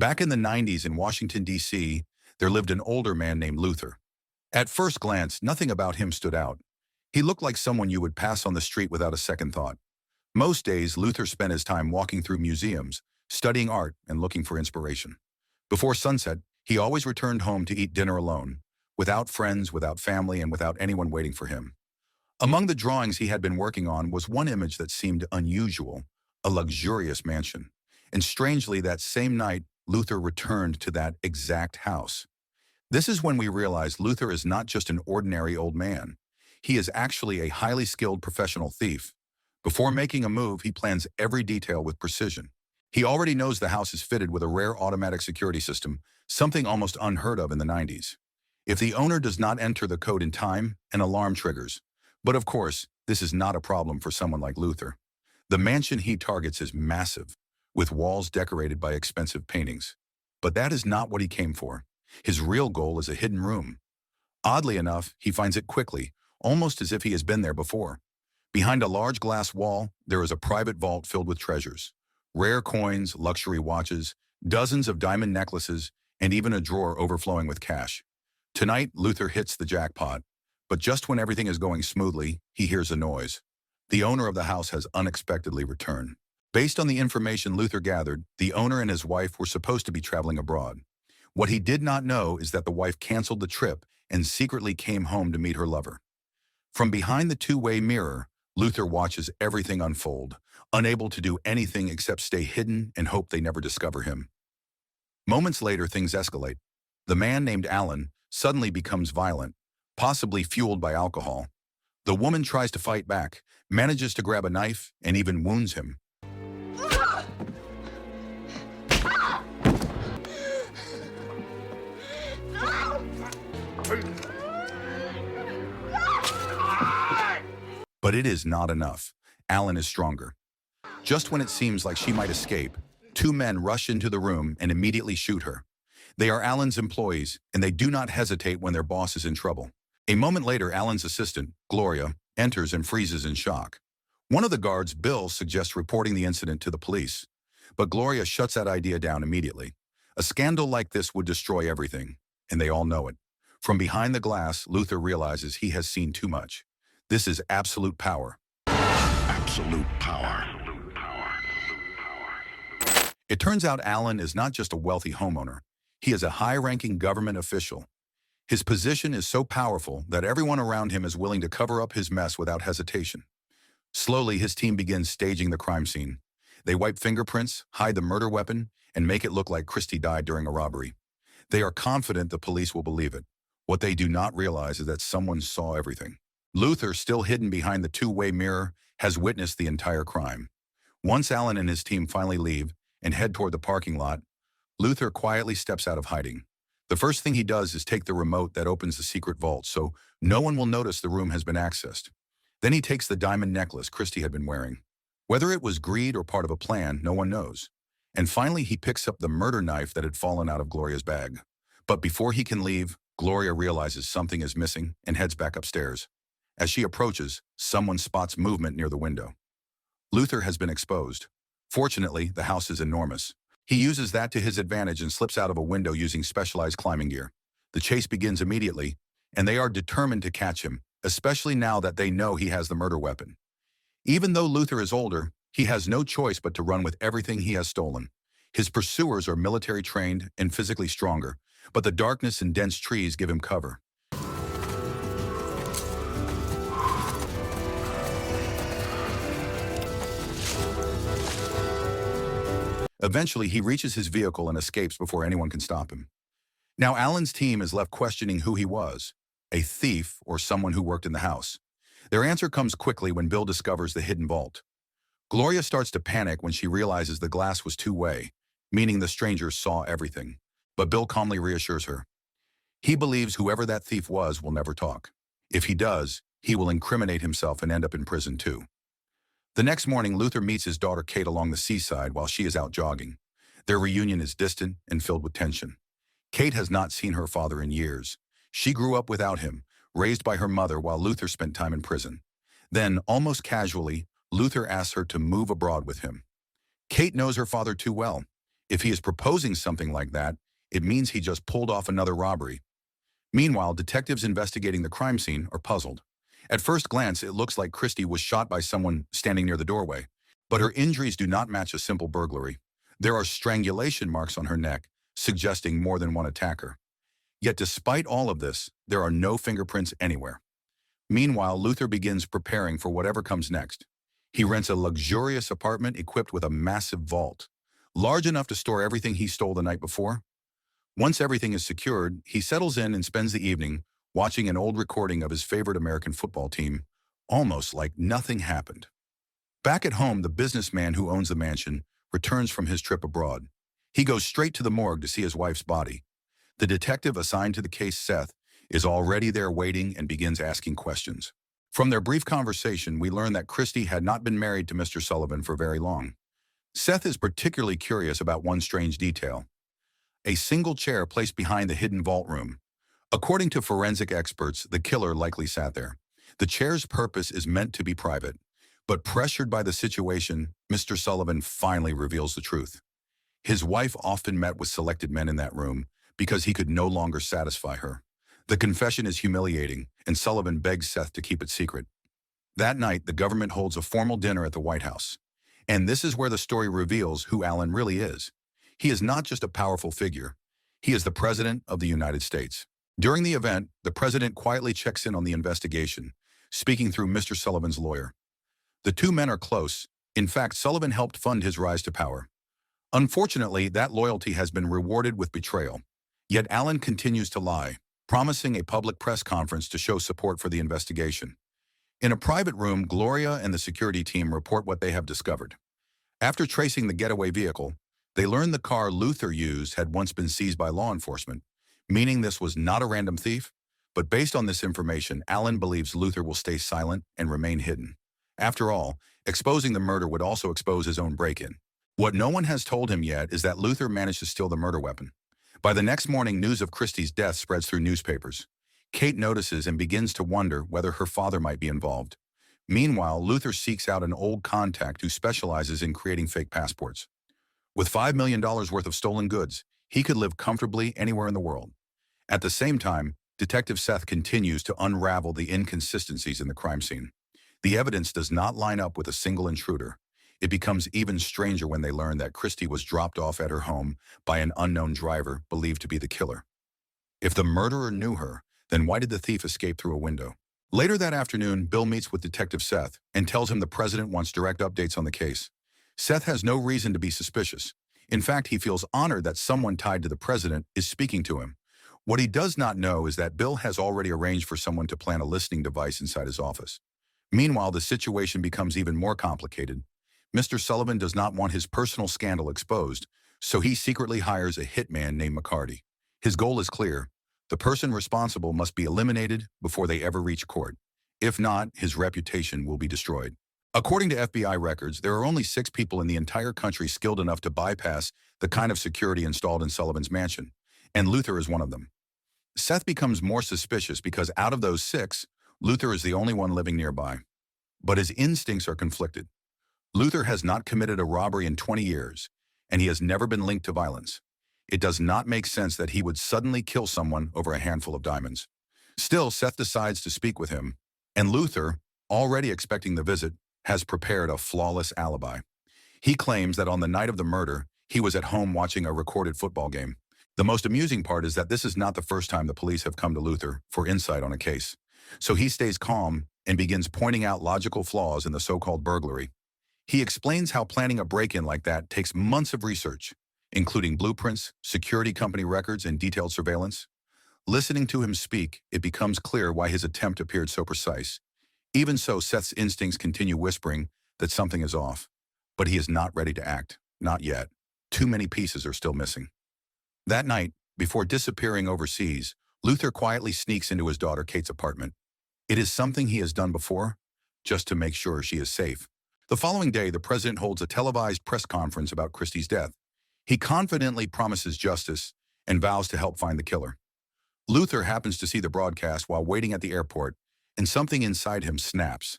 Back in the 90s in Washington, D.C., there lived an older man named Luther. At first glance, nothing about him stood out. He looked like someone you would pass on the street without a second thought. Most days, Luther spent his time walking through museums, studying art, and looking for inspiration. Before sunset, he always returned home to eat dinner alone, without friends, without family, and without anyone waiting for him. Among the drawings he had been working on was one image that seemed unusual, a luxurious mansion. And strangely, that same night, Luther returned to that exact house. This is when we realize Luther is not just an ordinary old man. He is actually a highly skilled professional thief. Before making a move, he plans every detail with precision. He already knows the house is fitted with a rare automatic security system, something almost unheard of in the 90s. If the owner does not enter the code in time, an alarm triggers. But of course, this is not a problem for someone like Luther. The mansion he targets is massive, with walls decorated by expensive paintings. But that is not what he came for. His real goal is a hidden room. Oddly enough, he finds it quickly, almost as if he has been there before. Behind a large glass wall, there is a private vault filled with treasures. Rare coins, luxury watches, dozens of diamond necklaces, and even a drawer overflowing with cash. Tonight, Luther hits the jackpot. But just when everything is going smoothly, he hears a noise. The owner of the house has unexpectedly returned. Based on the information Luther gathered, the owner and his wife were supposed to be traveling abroad. What he did not know is that the wife canceled the trip and secretly came home to meet her lover. From behind the two-way mirror, Luther watches everything unfold, unable to do anything except stay hidden and hope they never discover him. Moments later, things escalate. The man named Alan suddenly becomes violent, possibly fueled by alcohol. The woman tries to fight back, manages to grab a knife, and even wounds him. But it is not enough. Alan is stronger. Just when it seems like she might escape, two men rush into the room and immediately shoot her. They are Alan's employees, and they do not hesitate when their boss is in trouble. A moment later, Alan's assistant, Gloria, enters and freezes in shock. One of the guards, Bill, suggests reporting the incident to the police. But Gloria shuts that idea down immediately. A scandal like this would destroy everything, and they all know it. From behind the glass, Luther realizes he has seen too much. This is absolute power. Absolute power. It turns out Alan is not just a wealthy homeowner. He is a high-ranking government official. His position is so powerful that everyone around him is willing to cover up his mess without hesitation. Slowly, his team begins staging the crime scene. They wipe fingerprints, hide the murder weapon, and make it look like Christie died during a robbery. They are confident the police will believe it. What they do not realize is that someone saw everything. Luther, still hidden behind the two-way mirror, has witnessed the entire crime. Once Alan and his team finally leave and head toward the parking lot, Luther quietly steps out of hiding. The first thing he does is take the remote that opens the secret vault so no one will notice the room has been accessed. Then he takes the diamond necklace Christie had been wearing. Whether it was greed or part of a plan, no one knows. And finally, he picks up the murder knife that had fallen out of Gloria's bag. But before he can leave, Gloria realizes something is missing and heads back upstairs. As she approaches, someone spots movement near the window. Luther has been exposed. Fortunately, the house is enormous. He uses that to his advantage and slips out of a window using specialized climbing gear. The chase begins immediately, and they are determined to catch him, especially now that they know he has the murder weapon. Even though Luther is older, he has no choice but to run with everything he has stolen. His pursuers are military trained and physically stronger, but the darkness and dense trees give him cover. Eventually, he reaches his vehicle and escapes before anyone can stop him. Now, Alan's team is left questioning who he was, a thief or someone who worked in the house. Their answer comes quickly when Bill discovers the hidden vault. Gloria starts to panic when she realizes the glass was two-way, meaning the stranger saw everything. But Bill calmly reassures her. He believes whoever that thief was will never talk. If he does, he will incriminate himself and end up in prison too. The next morning, Luther meets his daughter Kate along the seaside while she is out jogging. Their reunion is distant and filled with tension. Kate has not seen her father in years. She grew up without him, raised by her mother while Luther spent time in prison. Then, almost casually, Luther asks her to move abroad with him. Kate knows her father too well. If he is proposing something like that, it means he just pulled off another robbery. Meanwhile, detectives investigating the crime scene are puzzled. At first glance, it looks like Christie was shot by someone standing near the doorway, but her injuries do not match a simple burglary. There are strangulation marks on her neck, suggesting more than one attacker. Yet despite all of this, there are no fingerprints anywhere. Meanwhile, Luther begins preparing for whatever comes next. He rents a luxurious apartment equipped with a massive vault, large enough to store everything he stole the night before. Once everything is secured, he settles in and spends the evening watching an old recording of his favorite American football team, almost like nothing happened. Back at home, the businessman who owns the mansion returns from his trip abroad. He goes straight to the morgue to see his wife's body. The detective assigned to the case, Seth, is already there waiting and begins asking questions. From their brief conversation, we learn that Christie had not been married to Mr. Sullivan for very long. Seth is particularly curious about one strange detail: a single chair placed behind the hidden vault room. According to forensic experts, the killer likely sat there. The chair's purpose is meant to be private, but pressured by the situation, Mr. Sullivan finally reveals the truth. His wife often met with selected men in that room because he could no longer satisfy her. The confession is humiliating, and Sullivan begs Seth to keep it secret. That night, the government holds a formal dinner at the White House. And this is where the story reveals who Allen really is. He is not just a powerful figure. He is the President of the United States. During the event, the president quietly checks in on the investigation, speaking through Mr. Sullivan's lawyer. The two men are close. In fact, Sullivan helped fund his rise to power. Unfortunately, that loyalty has been rewarded with betrayal. Yet Allen continues to lie, promising a public press conference to show support for the investigation. In a private room, Gloria and the security team report what they have discovered. After tracing the getaway vehicle, they learn the car Luther used had once been seized by law enforcement, meaning this was not a random thief. But based on this information, Allen believes Luther will stay silent and remain hidden. After all, exposing the murder would also expose his own break-in. What no one has told him yet is that Luther managed to steal the murder weapon. By the next morning, news of Christie's death spreads through newspapers. Kate notices and begins to wonder whether her father might be involved. Meanwhile, Luther seeks out an old contact who specializes in creating fake passports. With $5 million worth of stolen goods, he could live comfortably anywhere in the world. At the same time, Detective Seth continues to unravel the inconsistencies in the crime scene. The evidence does not line up with a single intruder. It becomes even stranger when they learn that Christie was dropped off at her home by an unknown driver believed to be the killer. If the murderer knew her, then why did the thief escape through a window? Later that afternoon, Bill meets with Detective Seth and tells him the president wants direct updates on the case. Seth has no reason to be suspicious. In fact, he feels honored that someone tied to the president is speaking to him. What he does not know is that Bill has already arranged for someone to plant a listening device inside his office. Meanwhile, the situation becomes even more complicated. Mr. Sullivan does not want his personal scandal exposed, so he secretly hires a hitman named McCarty. His goal is clear: the person responsible must be eliminated before they ever reach court. If not, his reputation will be destroyed. According to FBI records, there are only 6 people in the entire country skilled enough to bypass the kind of security installed in Sullivan's mansion, and Luther is one of them. Seth becomes more suspicious because out of those 6, Luther is the only one living nearby. But his instincts are conflicted. Luther has not committed a robbery in 20 years, and he has never been linked to violence. It does not make sense that he would suddenly kill someone over a handful of diamonds. Still, Seth decides to speak with him, and Luther, already expecting the visit, has prepared a flawless alibi. He claims that on the night of the murder, he was at home watching a recorded football game. The most amusing part is that this is not the first time the police have come to Luther for insight on a case. So he stays calm and begins pointing out logical flaws in the so-called burglary. He explains how planning a break-in like that takes months of research, including blueprints, security company records, and detailed surveillance. Listening to him speak, it becomes clear why his attempt appeared so precise. Even so, Seth's instincts continue whispering that something is off, but he is not ready to act. Not yet. Too many pieces are still missing. That night, before disappearing overseas, Luther quietly sneaks into his daughter Kate's apartment. It is something he has done before, just to make sure she is safe. The following day, the president holds a televised press conference about Christie's death. He confidently promises justice and vows to help find the killer. Luther happens to see the broadcast while waiting at the airport, and something inside him snaps.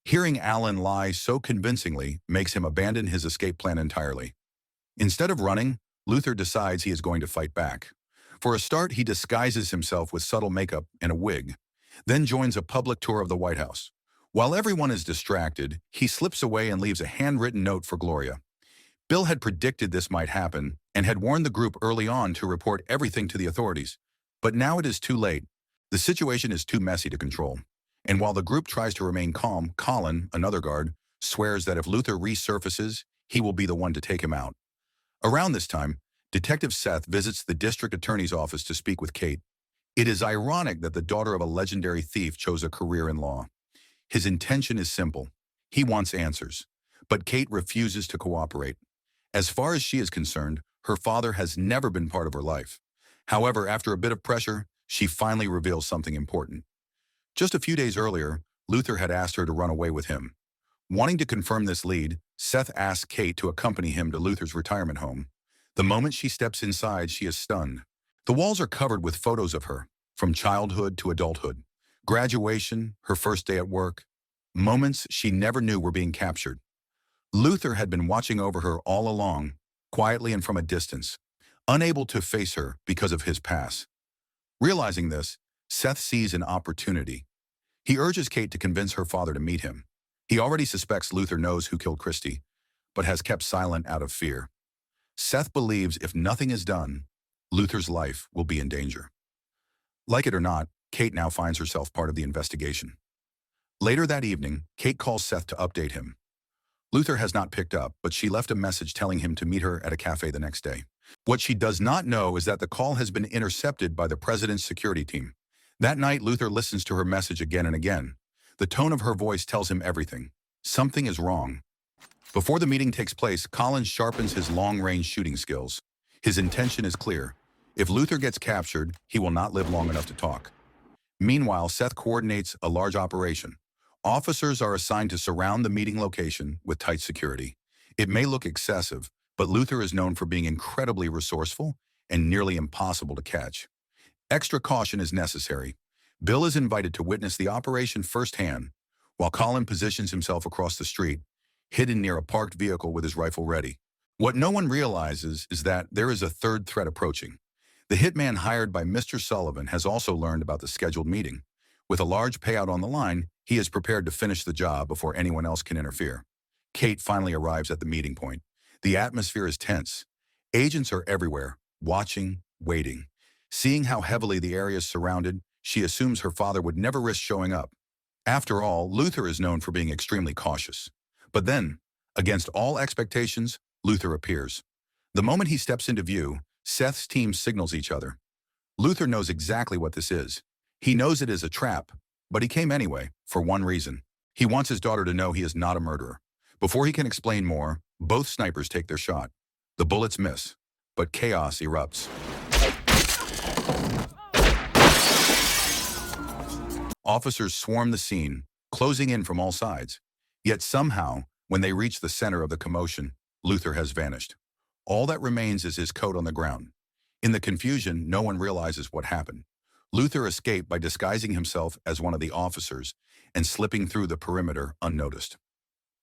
Hearing Allen lie so convincingly makes him abandon his escape plan entirely. Instead of running, Luther decides he is going to fight back. For a start, he disguises himself with subtle makeup and a wig, then joins a public tour of the White House. While everyone is distracted, he slips away and leaves a handwritten note for Gloria. Bill had predicted this might happen and had warned the group early on to report everything to the authorities. But now it is too late. The situation is too messy to control. And while the group tries to remain calm, Colin, another guard, swears that if Luther resurfaces, he will be the one to take him out. Around this time, Detective Seth visits the district attorney's office to speak with Kate. It is ironic that the daughter of a legendary thief chose a career in law. His intention is simple. He wants answers. But Kate refuses to cooperate. As far as she is concerned, her father has never been part of her life. However, after a bit of pressure, she finally reveals something important. Just a few days earlier, Luther had asked her to run away with him. Wanting to confirm this lead, Seth asks Kate to accompany him to Luther's retirement home. The moment she steps inside, she is stunned. The walls are covered with photos of her, from childhood to adulthood. Graduation, her first day at work, moments she never knew were being captured. Luther had been watching over her all along, quietly and from a distance, unable to face her because of his past. Realizing this, Seth sees an opportunity. He urges Kate to convince her father to meet him. He already suspects Luther knows who killed Christie, but has kept silent out of fear. Seth believes if nothing is done, Luther's life will be in danger. Like it or not, Kate now finds herself part of the investigation. Later that evening, Kate calls Seth to update him. Luther has not picked up, but she left a message telling him to meet her at a cafe the next day. What she does not know is that the call has been intercepted by the president's security team. That night, Luther listens to her message again and again. The tone of her voice tells him everything. Something is wrong. Before the meeting takes place, Collins sharpens his long-range shooting skills. His intention is clear. If Luther gets captured, he will not live long enough to talk. Meanwhile, Seth coordinates a large operation. Officers are assigned to surround the meeting location with tight security. It may look excessive, but Luther is known for being incredibly resourceful and nearly impossible to catch. Extra caution is necessary. Bill is invited to witness the operation firsthand, while Colin positions himself across the street, hidden near a parked vehicle with his rifle ready. What no one realizes is that there is a third threat approaching. The hitman hired by Mr. Sullivan has also learned about the scheduled meeting. With a large payout on the line, he is prepared to finish the job before anyone else can interfere. Kate finally arrives at the meeting point. The atmosphere is tense. Agents are everywhere, watching, waiting. Seeing how heavily the area is surrounded, she assumes her father would never risk showing up. After all, Luther is known for being extremely cautious. But then, against all expectations, Luther appears. The moment he steps into view, Seth's team signals each other. Luther knows exactly what this is. He knows it is a trap, but he came anyway, for one reason. He wants his daughter to know he is not a murderer. Before he can explain more, both snipers take their shot. The bullets miss, but chaos erupts. Officers swarm the scene, closing in from all sides. Yet somehow, when they reach the center of the commotion, Luther has vanished. All that remains is his coat on the ground. In the confusion, no one realizes what happened. Luther escaped by disguising himself as one of the officers and slipping through the perimeter unnoticed.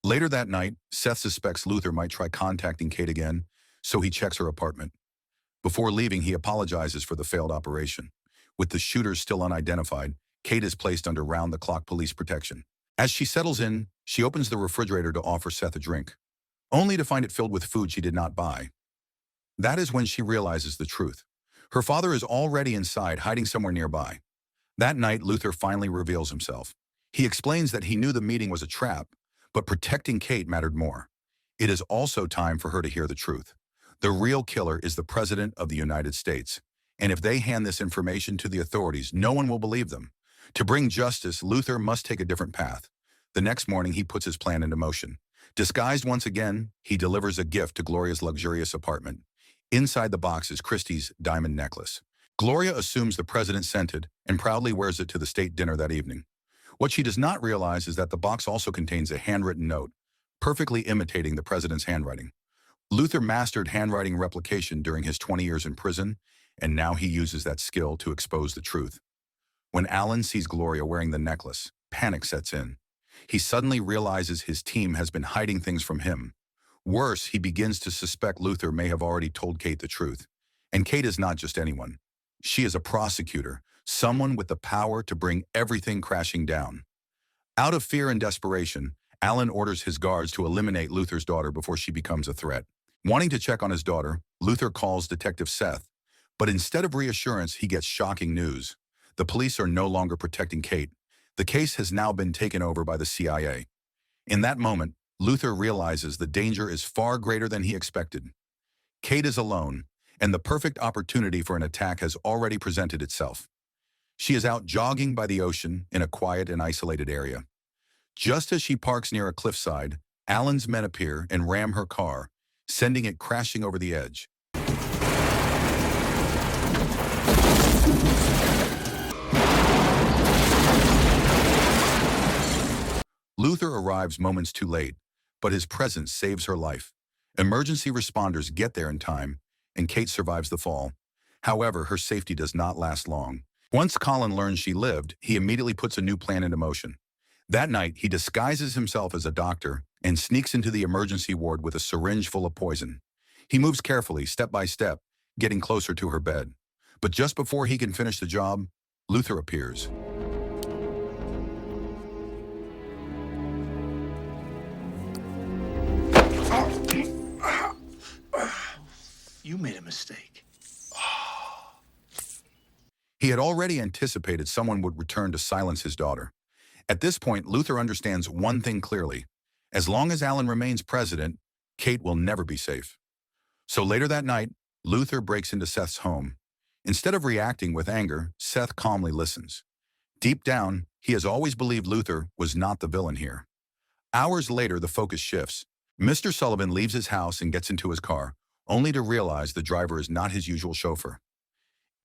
Later that night, Seth suspects Luther might try contacting Kate again, so he checks her apartment. Before leaving, he apologizes for the failed operation. With the shooters still unidentified, Kate is placed under round-the-clock police protection. As she settles in, she opens the refrigerator to offer Seth a drink, only to find it filled with food she did not buy. That is when she realizes the truth. Her father is already inside, hiding somewhere nearby. That night, Luther finally reveals himself. He explains that he knew the meeting was a trap, but protecting Kate mattered more. It is also time for her to hear the truth. The real killer is the President of the United States, and if they hand this information to the authorities, no one will believe them. To bring justice, Luther must take a different path. The next morning, he puts his plan into motion. Disguised once again, he delivers a gift to Gloria's luxurious apartment. Inside the box is Christie's diamond necklace. Gloria assumes the president sent it and proudly wears it to the state dinner that evening. What she does not realize is that the box also contains a handwritten note, perfectly imitating the president's handwriting. Luther mastered handwriting replication during his 20 years in prison, and now he uses that skill to expose the truth. When Alan sees Gloria wearing the necklace, panic sets in. He suddenly realizes his team has been hiding things from him. Worse, he begins to suspect Luther may have already told Kate the truth. And Kate is not just anyone. She is a prosecutor, someone with the power to bring everything crashing down. Out of fear and desperation, Alan orders his guards to eliminate Luther's daughter before she becomes a threat. Wanting to check on his daughter, Luther calls Detective Seth. But instead of reassurance, he gets shocking news. The police are no longer protecting Kate. The case has now been taken over by the CIA. In that moment, Luther realizes the danger is far greater than he expected. Kate is alone, and the perfect opportunity for an attack has already presented itself. She is out jogging by the ocean in a quiet and isolated area. Just as she parks near a cliffside, Alan's men appear and ram her car, sending it crashing over the edge. Luther arrives moments too late, but his presence saves her life. Emergency responders get there in time, and Kate survives the fall. However, her safety does not last long. Once Colin learns she lived, he immediately puts a new plan into motion. That night, he disguises himself as a doctor and sneaks into the emergency ward with a syringe full of poison. He moves carefully, step by step, getting closer to her bed. But just before he can finish the job, Luther appears. You made a mistake. He had already anticipated someone would return to silence his daughter. At this point, Luther understands one thing clearly. As long as Alan remains president, Kate will never be safe. So later that night, Luther breaks into Seth's home. Instead of reacting with anger, Seth calmly listens. Deep down, he has always believed Luther was not the villain here. Hours later, the focus shifts. Mr. Sullivan leaves his house and gets into his car, only to realize the driver is not his usual chauffeur.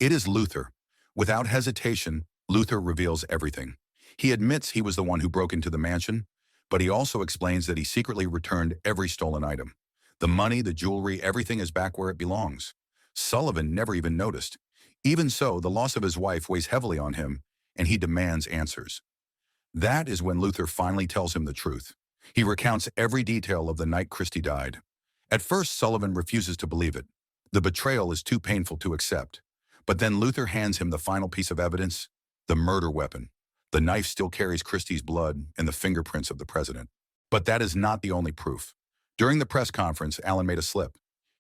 It is Luther. Without hesitation, Luther reveals everything. He admits he was the one who broke into the mansion, but he also explains that he secretly returned every stolen item. The money, the jewelry, everything is back where it belongs. Sullivan never even noticed. Even so, the loss of his wife weighs heavily on him, and he demands answers. That is when Luther finally tells him the truth. He recounts every detail of the night Christie died. At first, Sullivan refuses to believe it. The betrayal is too painful to accept. But then Luther hands him the final piece of evidence, the murder weapon. The knife still carries Christie's blood and the fingerprints of the president. But that is not the only proof. During the press conference, Alan made a slip.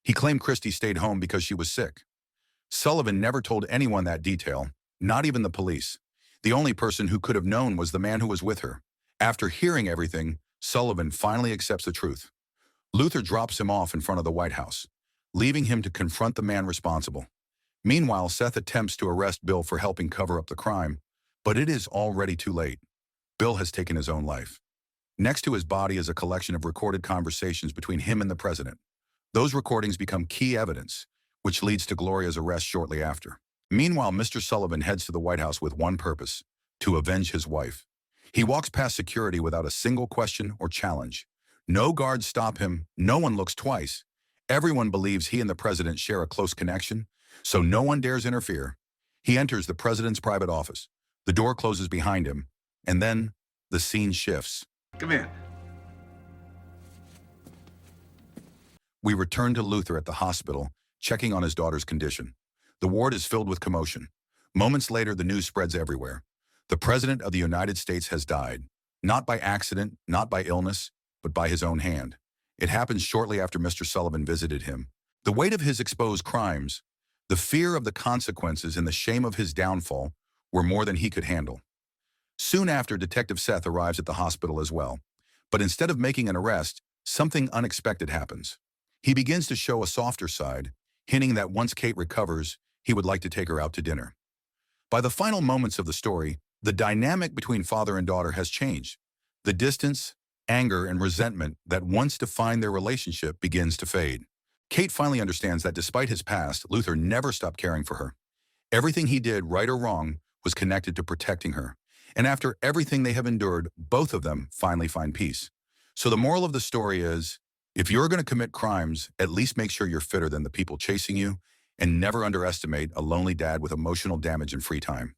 He claimed Christie stayed home because she was sick. Sullivan never told anyone that detail, not even the police. The only person who could have known was the man who was with her. After hearing everything, Sullivan finally accepts the truth. Luther drops him off in front of the White House, leaving him to confront the man responsible. Meanwhile, Seth attempts to arrest Bill for helping cover up the crime, but it is already too late. Bill has taken his own life. Next to his body is a collection of recorded conversations between him and the president. Those recordings become key evidence, which leads to Gloria's arrest shortly after. Meanwhile, Mr. Sullivan heads to the White House with one purpose: to avenge his wife. He walks past security without a single question or challenge. No guards stop him, no one looks twice. Everyone believes he and the president share a close connection, so no one dares interfere. He enters the president's private office. The door closes behind him, and then the scene shifts. Come in. We return to Luther at the hospital, checking on his daughter's condition. The ward is filled with commotion. Moments later, the news spreads everywhere. The President of the United States has died, not by accident, not by illness, but by his own hand. It happens shortly after Mr. Sullivan visited him. The weight of his exposed crimes, the fear of the consequences, and the shame of his downfall were more than he could handle. Soon after, Detective Seth arrives at the hospital as well. But instead of making an arrest, something unexpected happens. He begins to show a softer side, hinting that once Kate recovers, he would like to take her out to dinner. By the final moments of the story, the dynamic between father and daughter has changed. The distance, anger, and resentment that once defined their relationship begins to fade. Kate finally understands that despite his past, Luther never stopped caring for her. Everything he did, right or wrong, was connected to protecting her. And after everything they have endured, both of them finally find peace. So the moral of the story is, if you're going to commit crimes, at least make sure you're fitter than the people chasing you, and never underestimate a lonely dad with emotional damage and free time.